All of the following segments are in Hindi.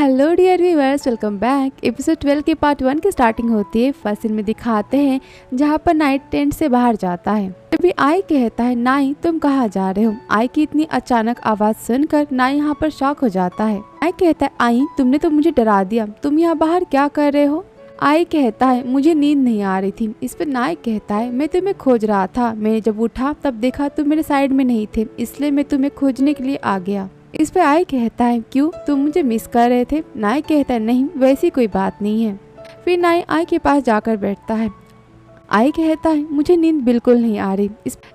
Hello dear viewers, welcome back. Episode 12 के पार्ट 1 की स्टार्टिंग होती है। फर्स्ट सीन में दिखाते हैं जहाँ पर नाइट टेंट से बाहर जाता है। तभी आई कहता है, नाई तुम कहाँ जा रहे हो। आई की इतनी अचानक आवाज सुनकर नाई यहाँ पर शॉक हो जाता है। आई कहता है, आई तुमने तो मुझे डरा दिया, तुम यहाँ बाहर क्या कर रहे हो। आई कहता है, मुझे नींद नहीं आ रही थी। इस पर नाई कहता है, मैं तुम्हें खोज रहा था, मैंने जब उठा तब देखा तुम मेरे साइड में नहीं थे, इसलिए मैं तुम्हें खोजने के लिए आ गया। इस पे आई कहता है, क्यों तुम मुझे मिस कर रहे थे। नाई कहता है, नहीं वैसी कोई बात नहीं है। फिर नाई आई के पास जाकर बैठता है। आई कहता है, मुझे नींद बिल्कुल नहीं आ रही।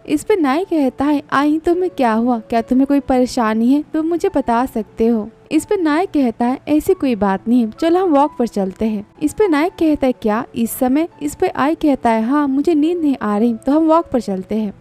इस पे नाई कहता है, आई तुम्हें क्या हुआ, क्या तुम्हें कोई परेशानी है, तुम मुझे बता सकते हो। इस पे नाई कहता है, ऐसी कोई बात नहीं है, चलो हम वॉक पर चलते हैं। इस पे नाई कहता है, क्या इस समय। इस पे आई कहता है, हाँ मुझे नींद नहीं आ रही, तो हम वॉक पर चलते हैं।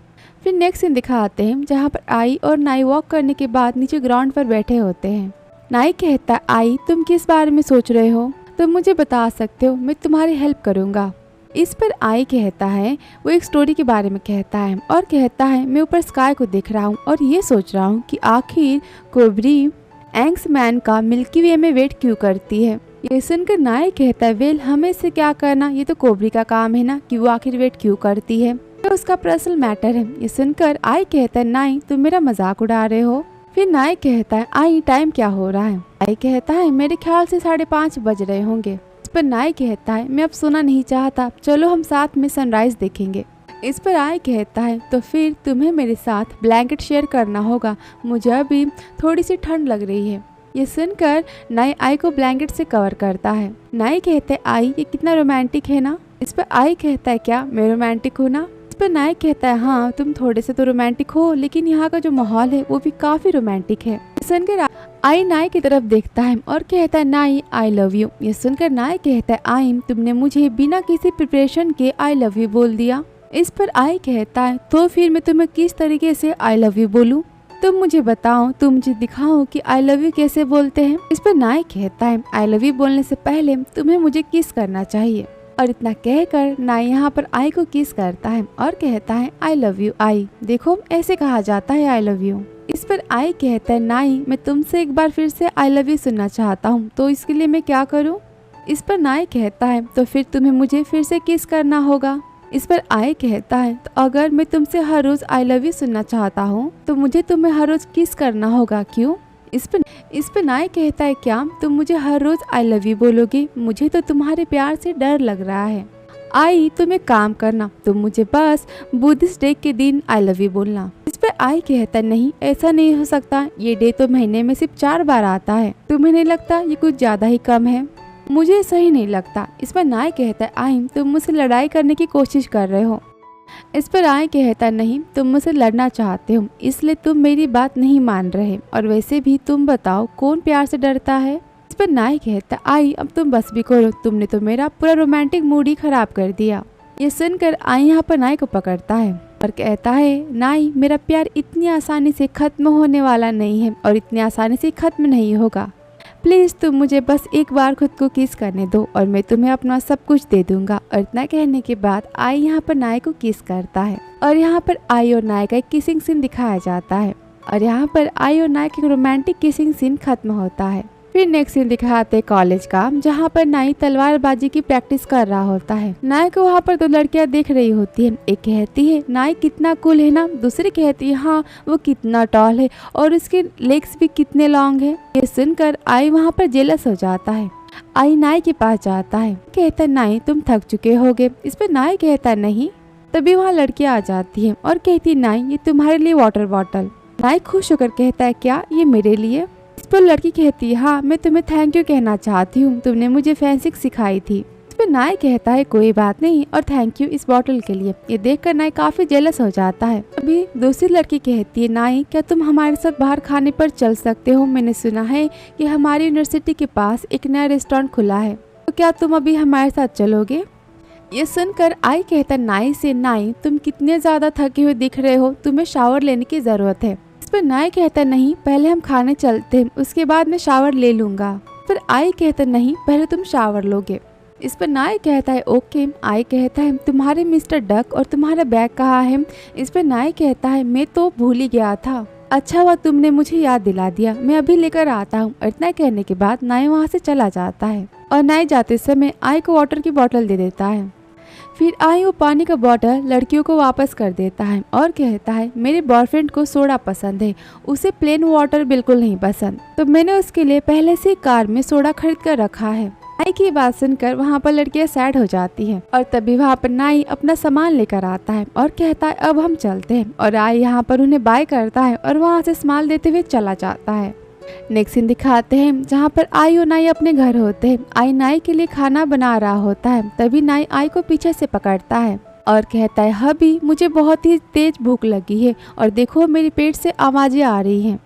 फिर नेक्स्ट सीन दिखाते हैं जहाँ पर आई और नाई वॉक करने के बाद नीचे ग्राउंड पर बैठे होते हैं। नाई कहता है, आई तुम किस बारे में सोच रहे हो, तुम मुझे बता सकते हो, मैं तुम्हारी हेल्प करूँगा। इस पर आई कहता है, वो एक स्टोरी के बारे में कहता है और कहता है, मैं ऊपर स्काई को देख रहा हूँ और ये सोच रहा हूँ कि आखिर कोबरी एंग्स मैन का मिल्की वे में वेट क्यों करती है। ये सुनकर नाई कहता है, वेल हमें से क्या करना, ये तो कोबरी का काम है ना कि वो आखिर वेट क्यों करती है, तो उसका पर्सनल मैटर है। ये सुनकर आई कहता है, नाई तुम मेरा मजाक उड़ा रहे हो। फिर नाई कहता है, आई टाइम क्या हो रहा है। आई कहता है, मेरे ख्याल से 5:30 बज रहे होंगे। इस पर नाई कहता है, मैं अब सोना नहीं चाहता, चलो हम साथ में सनराइज देखेंगे। इस पर आई कहता है, तो फिर तुम्हें मेरे साथ ब्लैंकेट शेयर करना होगा, मुझे अभी थोड़ी सी ठंड लग रही है। ये सुनकर नाई आई को ब्लैंकेट से कवर करता है। नाई कहते हैं, आई ये कितना रोमांटिक है ना। इस पर आई कहता है, क्या मैं रोमांटिक हूँ ना। इस पर नाई कहता है, हाँ तुम थोड़े से तो रोमांटिक हो, लेकिन यहाँ का जो माहौल है वो भी काफी रोमांटिक है। सुनकर आई नाई की तरफ देखता है और कहता है, नाई आई लव यू। ये सुनकर नाई कहता है, आई तुमने मुझे बिना किसी प्रिपरेशन के आई लव यू बोल दिया। इस पर आई कहता है, तो फिर मैं तुम्हें किस तरीके से आई लव यू बोलूं, तुम मुझे बताओ, तुम मुझे दिखाओ कि आई लव यू कैसे बोलते हैं। इस पर नाई कहता है, आई लव यू बोलने से पहले तुम्हें मुझे किस करना चाहिए। और इतना कहकर नाई यहाँ पर आई को किस करता है और कहता है, आई लव यू आई, देखो ऐसे कहा जाता है आई लव यू। इस पर आई कहता है, नाई मैं तुमसे एक बार फिर से आई लव यू सुनना चाहता हूँ, तो इसके लिए मैं क्या करूँ। इस पर नाई कहता है, तो फिर तुम्हें मुझे फिर से किस करना होगा। इस पर आई कहता है, तो अगर मैं तुमसे हर रोज आई लव यू सुनना चाहता हूँ तो मुझे तुम्हें हर रोज किस करना होगा, क्यों। इस पर नाई कहता है, क्या तुम मुझे हर रोज आई लव यू बोलोगे, मुझे तो तुम्हारे प्यार से डर लग रहा है। आई तुम एक काम करना, तुम मुझे बस बुद्धिस्ट डे के दिन आई लव यू बोलना। इस पर आई कहता है, नहीं ऐसा नहीं हो सकता, ये डे तो महीने में सिर्फ 4 बार आता है, तुम्हें नहीं लगता ये कुछ ज्यादा ही कम है। मुझे सही नहीं लगता। इस पर नाई कहता है, आई तुम मुझसे लड़ाई करने की कोशिश कर रहे हो। इस पर आई कहता है, नहीं तुम मुझसे लड़ना चाहते हो, इसलिए तुम मेरी बात नहीं मान रहे, और वैसे भी तुम बताओ कौन प्यार से डरता है। इस पर नाई कहता है, आई अब तुम बस भी करो, तुमने तो मेरा पूरा रोमांटिक मूड ही खराब कर दिया। ये सुनकर आई यहाँ पर नाई को पकड़ता है और कहता है, नाई मेरा प्यार इतनी आसानी से खत्म होने वाला नहीं है और इतनी आसानी से खत्म नहीं होगा, प्लीज तुम मुझे बस एक बार खुद को किस करने दो और मैं तुम्हें अपना सब कुछ दे दूंगा। और इतना कहने के बाद आई यहाँ पर नाई को किस करता है और यहाँ पर आई और नाई का एक किसिंग सीन दिखाया जाता है और यहाँ पर आई और नाई का रोमांटिक किसिंग सीन खत्म होता है। फिर नेक्स्ट सीन दिखाते हैं कॉलेज का, जहाँ पर नाई तलवारबाजी की प्रैक्टिस कर रहा होता है। नाई को वहाँ पर 2 लड़कियाँ देख रही होती है। एक कहती है, नाई कितना कूल है ना, दूसरी कहती है, हाँ वो कितना टॉल है और उसके लेग्स भी कितने लॉन्ग है। ये सुनकर आई वहाँ पर जेलस हो जाता है। आई नाई के पास जाता है, कहता है, नाई तुम थक चुके होगे। इस पर नाई कहता है, नहीं। तभी वहाँ लड़कियाँ आ जाती है और कहती है, नाई ये तुम्हारे लिए वाटर बॉटल। नाई खुश होकर कहता है, क्या ये मेरे लिए। इस पर लड़की कहती है, हाँ मैं तुम्हें थैंक यू कहना चाहती हूँ, तुमने मुझे फेंसिंग सिखाई थी। इस पर नाई कहता है, कोई बात नहीं और थैंक यू इस बॉटल के लिए। ये देखकर नाई काफी जेलस हो जाता है। अभी दूसरी लड़की कहती है, नाई क्या तुम हमारे साथ बाहर खाने पर चल सकते हो, मैंने सुना है कि हमारी यूनिवर्सिटी के पास एक नया रेस्टोरेंट खुला है, तो क्या तुम अभी हमारे साथ चलोगे। ये सुनकर आई कहता है नाई से, नाई तुम कितने ज्यादा थके हुए दिख रहे हो, तुम्हें शावर लेने की जरूरत है। इस पर नाई कहता नहीं, पहले हम खाने चलते हैं, उसके बाद मैं शावर ले लूंगा। फिर आई कहता नहीं, पहले तुम शावर लोगे। इस पर नाई कहता है ओके। आई कहता है, तुम्हारे मिस्टर डक और तुम्हारा बैग कहाँ है। इस पर नाई कहता है, मैं तो भूल ही गया था। अच्छा हुआ तुमने मुझे याद दिला दिया, मैं अभी लेकर आता हूँ। इतना कहने के बाद नाई वहाँ से चला जाता है और नाई जाते समय आई को वाटर की बोतल दे देता है। फिर आई वो पानी का बोतल लड़कियों को वापस कर देता है और कहता है मेरे बॉयफ्रेंड को सोडा पसंद है, उसे प्लेन वाटर बिल्कुल नहीं पसंद, तो मैंने उसके लिए पहले से कार में सोडा खरीद कर रखा है। नाई की बात सुनकर वहाँ पर लड़कियां सैड हो जाती हैं और तभी वहाँ पर नाई अपना सामान लेकर आता है और कहता है अब हम चलते हैं, और आई यहाँ पर उन्हें बाय करता है और वहाँ से स्माइल देते हुए चला जाता है। नेक्स्ट सीन दिखाते हैं जहाँ पर आई और नाई अपने घर होते हैं। आई नाई के लिए खाना बना रहा होता है, तभी नाई आई को पीछे से पकड़ता है और कहता है हबी मुझे बहुत ही तेज भूख लगी है और देखो मेरे पेट से आवाजें आ रही हैं।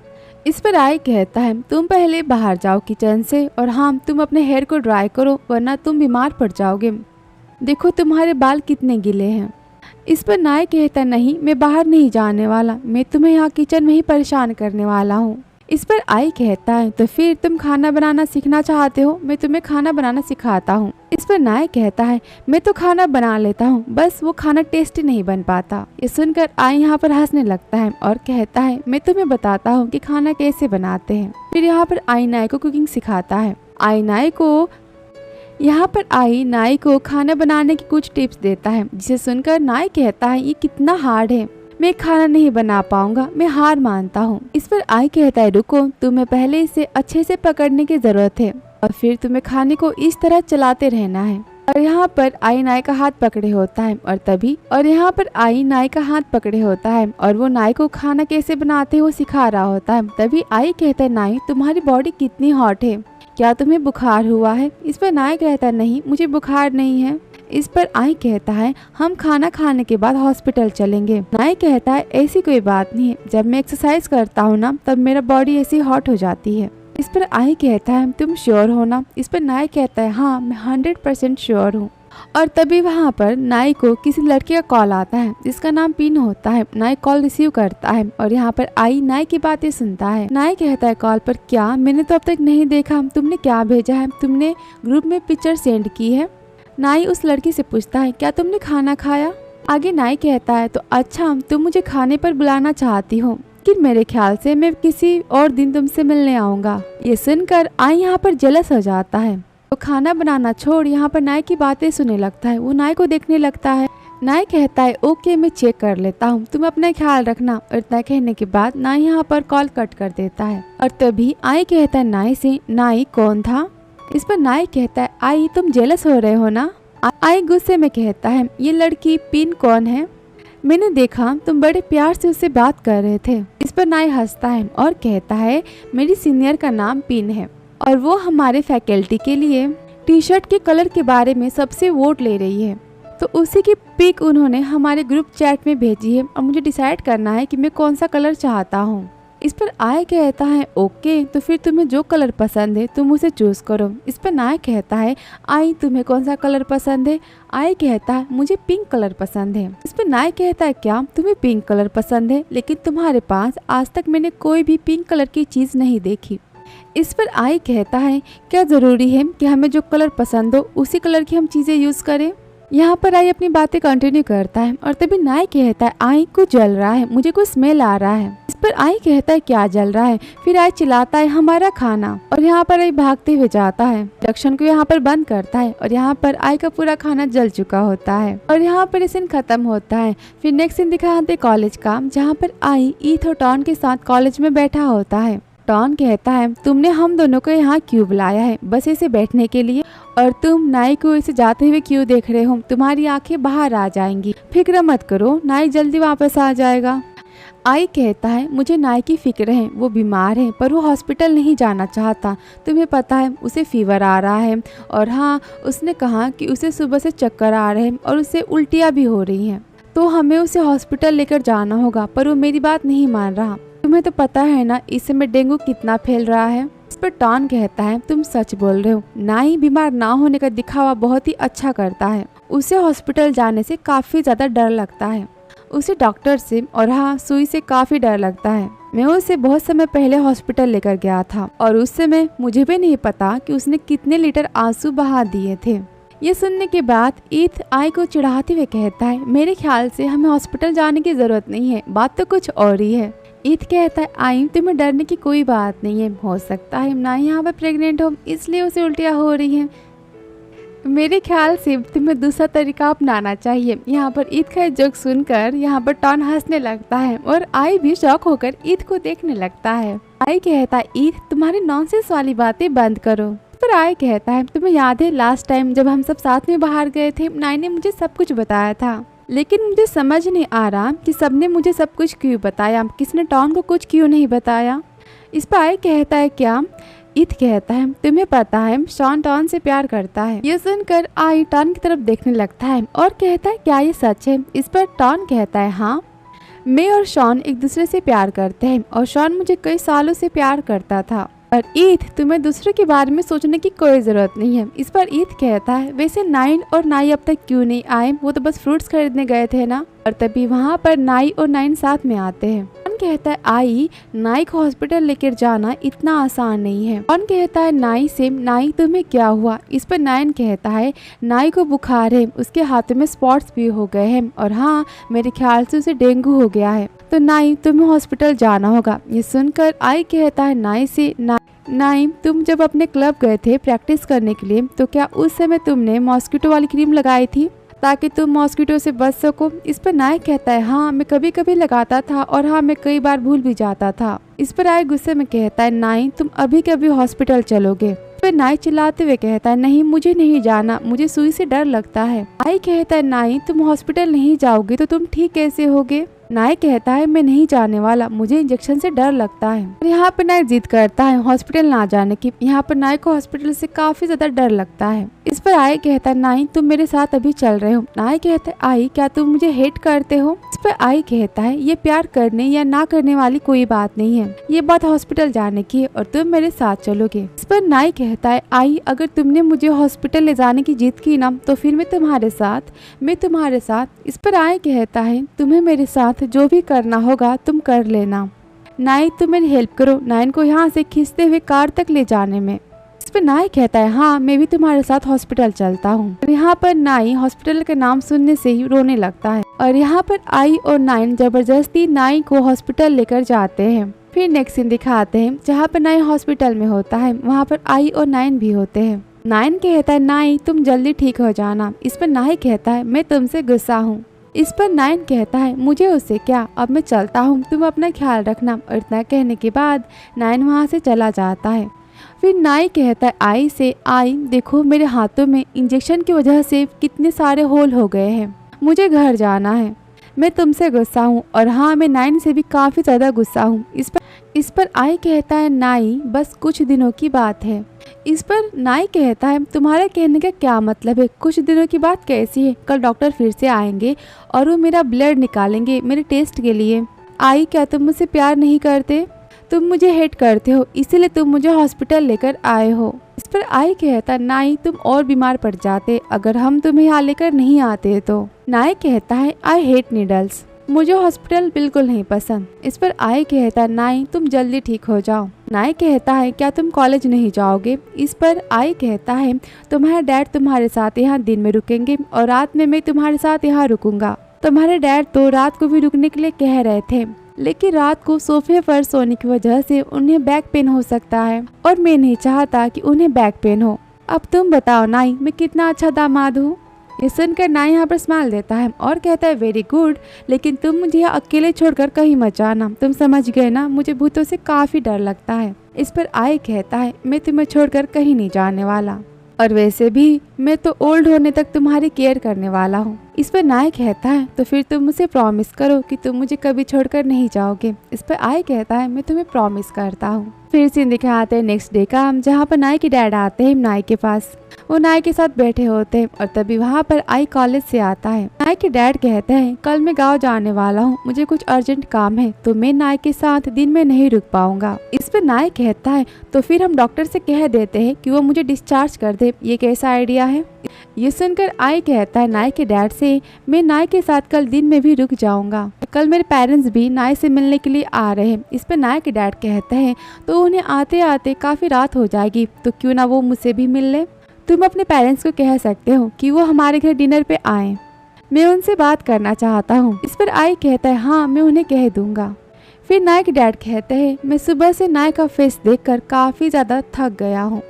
इस पर आई कहता है तुम पहले बाहर जाओ किचन से, और हाँ तुम अपने हेयर को ड्राई करो वरना तुम बीमार पड़ जाओगे, देखो तुम्हारे बाल कितने गीले हैं। इस पर नाई कहता नहीं मैं बाहर नहीं जाने वाला, मैं तुम्हें यहाँ किचन में ही परेशान करने वाला हूँ। इस पर आई कहता है तो फिर तुम खाना बनाना सीखना चाहते हो, मैं तुम्हें खाना बनाना सिखाता हूँ। इस पर नाई कहता है मैं तो खाना बना लेता हूँ, बस वो खाना टेस्टी नहीं बन पाता। ये सुनकर आई यहाँ पर हंसने लगता है और कहता है मैं तुम्हें बताता हूँ कि खाना कैसे बनाते हैं। फिर यहाँ पर आई नाई को कुकिंग सिखाता है। आई नाई को खाना बनाने की कुछ टिप्स देता है, जिसे सुनकर नाई कहता है ये कितना हार्ड है, मैं खाना नहीं बना पाऊंगा, मैं हार मानता हूँ। इस पर आई कहता है रुको, तुम्हें पहले इसे अच्छे से पकड़ने की जरूरत है और फिर तुम्हें खाने को इस तरह चलाते रहना है। और यहाँ पर आई नाई का हाथ पकड़े होता है और वो नाई को खाना कैसे बनाते हैं वो सिखा रहा होता है। तभी आई कहता है नाई तुम्हारी बॉडी कितनी हॉट है, क्या तुम्हें बुखार हुआ है? इस पर नाई कहता है नहीं मुझे बुखार नहीं है। इस पर आई कहता है हम खाना खाने के बाद हॉस्पिटल चलेंगे। नाई कहता है ऐसी कोई बात नहीं है, जब मैं एक्सरसाइज करता हूँ ना तब मेरा बॉडी ऐसी हॉट हो जाती है। इस पर आई कहता है तुम श्योर हो ना? इस पर नाई कहता है हाँ मैं 100% श्योर हूँ। और तभी वहाँ पर नाई को किसी लड़के का कॉल आता है जिसका नाम पिन होता है। नाई कॉल रिसीव करता है और यहाँ पर आई नाई की बातें सुनता है। नाई कहता है कॉल पर क्या, मैंने तो अब तक नहीं देखा, तुमने क्या भेजा है? तुमने ग्रुप में पिक्चर सेंड की है। नाई उस लड़की से पूछता है क्या तुमने खाना खाया? आगे नाई कहता है तो अच्छा तुम मुझे खाने पर बुलाना चाहती हो, कि मेरे ख्याल से मैं किसी और दिन तुमसे मिलने आऊंगा। ये सुनकर आई यहाँ पर जेलस हो जाता है। वो खाना बनाना छोड़ यहाँ पर नाई की बातें सुनने लगता है। वो नाई को देखने लगता है। नाई कहता है ओके मैं चेक कर लेता हूँ, तुम अपना ख्याल रखना। और इतना कहने के बाद नाई यहाँ पर कॉल कट कर देता है। और तभी आई कहता है नाई से नाई कौन था? इस पर नाई कहता है आई तुम जेलस हो रहे हो ना? आई गुस्से में कहता है ये लड़की पिन कौन है? मैंने देखा तुम बड़े प्यार से उससे बात कर रहे थे। इस पर नाई हंसता है और कहता है मेरी सीनियर का नाम पिन है और वो हमारे फैकल्टी के लिए टी शर्ट के कलर के बारे में सबसे वोट ले रही है, तो उसी की पिक उन्होंने हमारे ग्रुप चैट में भेजी है और मुझे डिसाइड करना है कि मैं कौन सा कलर चाहता हूँ। इस पर आई कहता है ओके तो फिर तुम्हें जो कलर पसंद है तुम उसे चूज करो। इस पर नाई कहता है आई तुम्हें कौन सा कलर पसंद है? आई कहता है मुझे पिंक कलर पसंद है। इस पर नाई कहता है क्या तुम्हें पिंक कलर पसंद है, लेकिन तुम्हारे पास आज तक मैंने कोई भी पिंक कलर की चीज नहीं देखी। इस पर आई कहता है क्या जरूरी है कि हमें जो कलर पसंद हो उसी कलर की हम चीजें यूज करें? यहाँ पर आई अपनी बातें कंटिन्यू करता है और तभी नाई कहता है आई कुछ जल रहा है, मुझे कुछ स्मेल आ रहा है। इस पर आई कहता है क्या जल रहा है? फिर आई चिल्लाता है हमारा खाना, और यहाँ पर आई भागते हुए जाता है, प्रोडक्शन को यहाँ पर बंद करता है और यहाँ पर आई का पूरा खाना जल चुका होता है और यहाँ पर सीन खत्म होता है। फिर नेक्स्ट सीन दिखाते कॉलेज का, जहाँ पर आई ईथ और टॉन के साथ कॉलेज में बैठा होता है। टॉन कहता है तुमने हम दोनों को यहाँ क्यों बुलाया है? बस इसे बैठने के लिए, और तुम नाई को इसे जाते हुए क्यों देख रहे हो? तुम्हारी आंखें बाहर आ जाएंगी, फिक्र मत करो नाई जल्दी वापस आ जाएगा। आई कहता है मुझे नाई की फिक्र है, वो बीमार है पर वो हॉस्पिटल नहीं जाना चाहता, तुम्हें पता है उसे फीवर आ रहा है, और हाँ उसने कहा कि उसे सुबह से चक्कर आ रहे हैं और उसे उल्टियाँ भी हो रही हैं, तो हमें उसे हॉस्पिटल लेकर जाना होगा, पर वो मेरी बात नहीं मान रहा। तुम्हें तो पता है ना इस समय डेंगू कितना फैल रहा है। इस पर टॉन कहता है तुम सच बोल रहे हो, नाई बीमार ना होने का दिखावा बहुत ही अच्छा करता है, उसे हॉस्पिटल जाने से काफी ज्यादा डर लगता है, उसे डॉक्टर से और हाँ सुई से काफी डर लगता है। मैं उसे बहुत समय पहले हॉस्पिटल लेकर गया था और उस समय मुझे भी नहीं पता कि उसने कितने लीटर आंसू बहा दिए थे। ये सुनने के बाद ईथ आई को चिढ़ाते हुए कहता है मेरे ख्याल से हमें हॉस्पिटल जाने की जरूरत नहीं है, बात तो कुछ और ही है। ईद कहता है आई तुम्हें डरने की कोई बात नहीं है, हो सकता है ना यहाँ पर प्रेग्नेंट हो इसलिए उसे उल्टियाँ हो रही हैं। मेरे ख्याल से तुम्हें दूसरा तरीका अपनाना चाहिए। यहाँ पर ईद का जोक सुनकर यहाँ पर टॉन हंसने लगता है और आई भी शौक होकर ईद को देखने लगता है। आई कहता है ईद तुम्हारी नॉनसेंस वाली बातें बंद करो। पर आई कहता है तुम्हें याद है लास्ट टाइम जब हम सब साथ में बाहर गए थे, नाई ने मुझे सब कुछ बताया था, लेकिन मुझे समझ नहीं आ रहा कि सबने मुझे सब कुछ क्यों बताया, किसने टॉन को कुछ क्यों नहीं बताया। इस पर आई कहता है क्या? ईद कहता है तुम्हें पता है शॉन टॉन से प्यार करता है। ये सुनकर आई टॉन की तरफ देखने लगता है और कहता है क्या ये सच है? इस पर टॉन कहता है हाँ, मैं और शॉन एक दूसरे से प्यार करते हैं और शॉन मुझे कई सालों से प्यार करता था। और ईद तुम्हें दूसरे के बारे में सोचने की कोई जरूरत नहीं है। इस पर ईद कहता है वैसे नाइन और नाई अब तक क्यों नहीं आए? वो तो बस फ्रूट्स खरीदने गए थे ना। और तभी वहाँ पर नाई और नाइन साथ में आते हैं। कौन कहता है आई नाई को हॉस्पिटल लेकर जाना इतना आसान नहीं है। कौन कहता है नाई से नाई तुम्हें क्या हुआ? इस पर नाइन कहता है नाई को बुखार है, उसके हाथों में स्पॉट्स भी हो गए हैं और हाँ मेरे ख्याल से उसे डेंगू हो गया है, तो नाई तुम्हें हॉस्पिटल जाना होगा। ये सुनकर आई कहता है नाई से नाई तुम जब अपने क्लब गए थे प्रैक्टिस करने के लिए तो क्या उस समय तुमने मॉस्किटो वाली क्रीम लगाई थी ताकि तुम मॉस्किटो से बच सको? इस पर नाई कहता है हाँ मैं कभी कभी लगाता था और हाँ मैं कई बार भूल भी जाता था। इस पर आई गुस्से में कहता है नाई तुम अभी कभी हॉस्पिटल चलोगे? फिर नाई चिल्लाते हुए कहता है नहीं मुझे नहीं जाना, मुझे सुई से डर लगता है। आई कहता है नाई तुम हॉस्पिटल नहीं जाओगे तो तुम ठीक कैसे होगे? नाई कहता है मैं नहीं जाने वाला, मुझे इंजेक्शन से डर लगता है। और यहाँ पर नाई जिद करता है हॉस्पिटल ना जाने की। यहाँ पर नाई को हॉस्पिटल से काफी ज्यादा डर लगता है। इस पर आई कहता है नाई तुम मेरे साथ अभी चल रहे हो। नाई कहता है आई क्या तुम मुझे हेट करते हो? इस पर आई कहता है ये प्यार करने या ना करने वाली कोई बात नहीं है, ये बात हॉस्पिटल जाने की है और तुम मेरे साथ चलोगे। इस पर नाई कहता है आई अगर तुमने मुझे हॉस्पिटल ले जाने की जिद की ना तो फिर मैं तुम्हारे साथ। इस पर आई कहता है तुम्हें मेरे साथ जो भी करना होगा तुम कर लेना। नाई तुम मेरी हेल्प करो नाइन को यहाँ से खींचते हुए कार तक ले जाने में। इस पर नाई कहता है हाँ मैं भी तुम्हारे साथ हॉस्पिटल चलता हूँ। यहाँ पर नाई हॉस्पिटल का नाम सुनने से ही रोने लगता है और यहाँ पर आई और नाइन जबरदस्ती नाई को हॉस्पिटल लेकर जाते हैं। फिर नेक्स्ट सीन दिखाते हैं जहाँ पर नाई हॉस्पिटल में होता है, वहाँ पर आई और नाइन भी होते हैं। नाइन कहता है नाई तुम जल्दी ठीक हो जाना। इस पर नाई कहता है मैं तुमसे गुस्सा हूँ। इस पर नाइन कहता है मुझे उससे क्या, अब मैं चलता हूँ, तुम अपना ख्याल रखना। और इतना कहने के बाद नाइन वहाँ से चला जाता है। फिर नाई कहता है आई से आई देखो मेरे हाथों में इंजेक्शन की वजह से कितने सारे होल हो गए हैं, मुझे घर जाना है, मैं तुमसे गुस्सा हूँ और हाँ मैं नाइन से भी काफ़ी ज़्यादा गुस्सा हूँ। इस पर आई कहता है नाई बस कुछ दिनों की बात है। इस पर नाई कहता है तुम्हारे कहने का क्या मतलब है, कुछ दिनों की बात कैसी है? कल डॉक्टर फिर से आएंगे और वो मेरा ब्लड निकालेंगे मेरे टेस्ट के लिए। आई क्या तुम मुझसे प्यार नहीं करते? तुम मुझे हेट करते हो इसीलिए तुम मुझे हॉस्पिटल लेकर आए हो। इस पर आई कहता नाई तुम और बीमार पड़ जाते अगर हम तुम्हें यहाँ लेकर नहीं आते तो। नाई कहता है आई हेट नीडल्स, मुझे हॉस्पिटल बिल्कुल नहीं पसंद। इस पर आई कहता है नाई तुम जल्दी ठीक हो जाओ। नाई कहता है क्या तुम कॉलेज नहीं जाओगे? इस पर आई कहता है तुम्हारे डैड तुम्हारे साथ यहाँ दिन में रुकेंगे और रात में मैं तुम्हारे साथ यहाँ रुकूंगा। तुम्हारे डैड तो रात को भी रुकने के लिए कह रहे थे लेकिन रात को सोफे पर सोने की वजह से उन्हें बैक पेन हो सकता है और मैं नहीं चाहता कि उन्हें बैक पेन हो। अब तुम बताओ नाई मैं कितना अच्छा दामाद हूँ। ये सुनकर नाई यहाँ पर स्माइल देता है और कहता है वेरी गुड, लेकिन तुम मुझे यहाँ अकेले छोड़कर कहीं मत जाना, तुम समझ गए ना, मुझे भूतों से काफी डर लगता है। इस पर आई कहता है मैं तुम्हें छोड़कर कहीं नहीं जाने वाला और वैसे भी मैं तो ओल्ड होने तक तुम्हारी केयर करने वाला हूँ। इस पर नाई कहता है तो फिर तुम मुझे प्रॉमिस करो कि तुम मुझे कभी छोड़कर नहीं जाओगे। इस पर आई कहता है मैं तुम्हें प्रॉमिस करता हूँ। फिर सीन दिखाते हैं नेक्स्ट डे का, जहाँ पर नाई के डैड आते हैं नाई के पास। वो नाई के साथ बैठे होते हैं और तभी वहाँ पर आई कॉलेज से आता है। नाई के डैड कहते हैं कल मैं गाँव जाने वाला हूँ, मुझे कुछ अर्जेंट काम है तो मैं नाई के साथ दिन में नहीं रुक पाऊंगा। इस पर नाई कहता है तो फिर हम डॉक्टर से कह देते हैं कि वो मुझे डिस्चार्ज कर दे, ये कैसा आइडिया है? ये सुनकर आई कहता है नाई के डैड से मैं नाई के साथ कल दिन में भी रुक जाऊंगा, कल मेरे पेरेंट्स भी नाई से मिलने के लिए आ रहे हैं। इस पर नाई के डैड कहते हैं तो उन्हें आते आते काफी रात हो जाएगी तो क्यों ना वो मुझसे भी मिल ले। तुम अपने पेरेंट्स को कह सकते हो कि वो हमारे घर डिनर पे आए, मैं उनसे बात करना चाहता हूँ। इस पर आई कहता है हाँ मैं उन्हें कह दूंगा। फिर नाई के डैड कहते हैं, मैं सुबह से नाई का फेस देखकर काफी ज्यादा थक गया हूँ,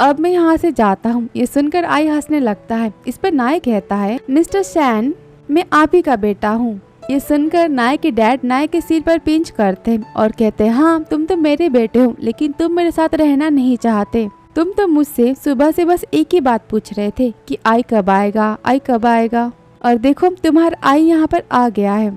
अब मैं यहाँ से जाता हूँ। ये सुनकर आई हंसने लगता है। इस पर नाई कहता है, मिस्टर शैन, मैं आप ही का बेटा हूँ। ये सुनकर नाई के डैड नाई के सिर पर पिंच करते हैं और कहते हैं, हाँ तुम तो मेरे बेटे हो, लेकिन तुम मेरे साथ रहना नहीं चाहते। तुम तो मुझसे सुबह से बस एक ही बात पूछ रहे थे कि आई कब आएगा, आई कब आएगा, और देखो तुम्हारा आई यहाँ पर आ गया है।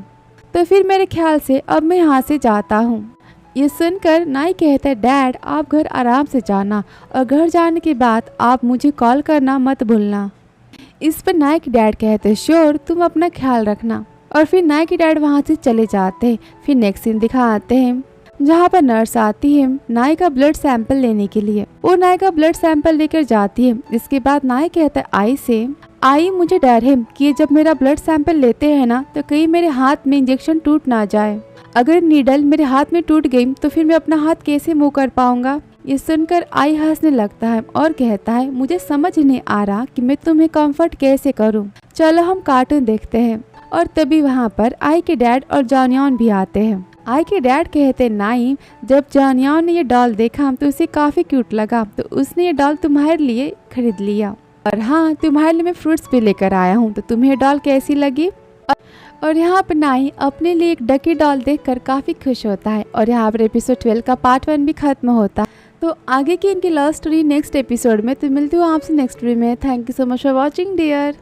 तो फिर मेरे ख्याल से अब मैं यहाँ से जाता हूँ। ये सुनकर नाई कहता है, डैड आप घर आराम से जाना और घर जाने के बाद आप मुझे कॉल करना मत भूलना। इस पर नाई के डैड कहते हैं, श्योर, तुम अपना ख्याल रखना। और फिर नाई के डैड वहाँ से चले जाते हैं। फिर नेक्स्ट सीन दिखाते हैं जहाँ पर नर्स आती है नाई का ब्लड सैंपल लेने के लिए। वो नाई का ब्लड सैंपल लेकर जाती है। इसके बाद नाई कहता है आई से, आई मुझे डर है कि जब मेरा ब्लड सैंपल लेते हैं ना तो कहीं मेरे हाथ में इंजेक्शन टूट ना जाए। अगर नीडल मेरे हाथ में टूट गई तो फिर मैं अपना हाथ कैसे मूव कर पाऊंगा। ये सुनकर आई हंसने लगता है और कहता है, मुझे समझ नहीं आ रहा कि मैं तुम्हें कंफर्ट कैसे करूं। चलो हम कार्टून देखते हैं। और तभी वहाँ पर आई के डैड और जॉनियन भी आते हैं। आई के डैड कहते हैं, नाई, जब जॉनियन ने ये डॉल देखा तो उसे काफी क्यूट लगा, तो उसने ये डॉल तुम्हारे लिए खरीद लिया। और हाँ, तुम्हारे लिए मैं फ्रूट्स भी लेकर आया हूँ, तो तुम्हें डॉल कैसी लगी। और यहाँ पर नाई अपने लिए एक डकी डॉल देखकर काफी खुश होता है। और यहाँ पर एपिसोड 12 का पार्ट 1 भी खत्म होता है। तो आगे की इनकी लव स्टोरी नेक्स्ट एपिसोड में। तो मिलती हूँ आपसे नेक्स्ट वीडियो में। Thank you so much for watching dear.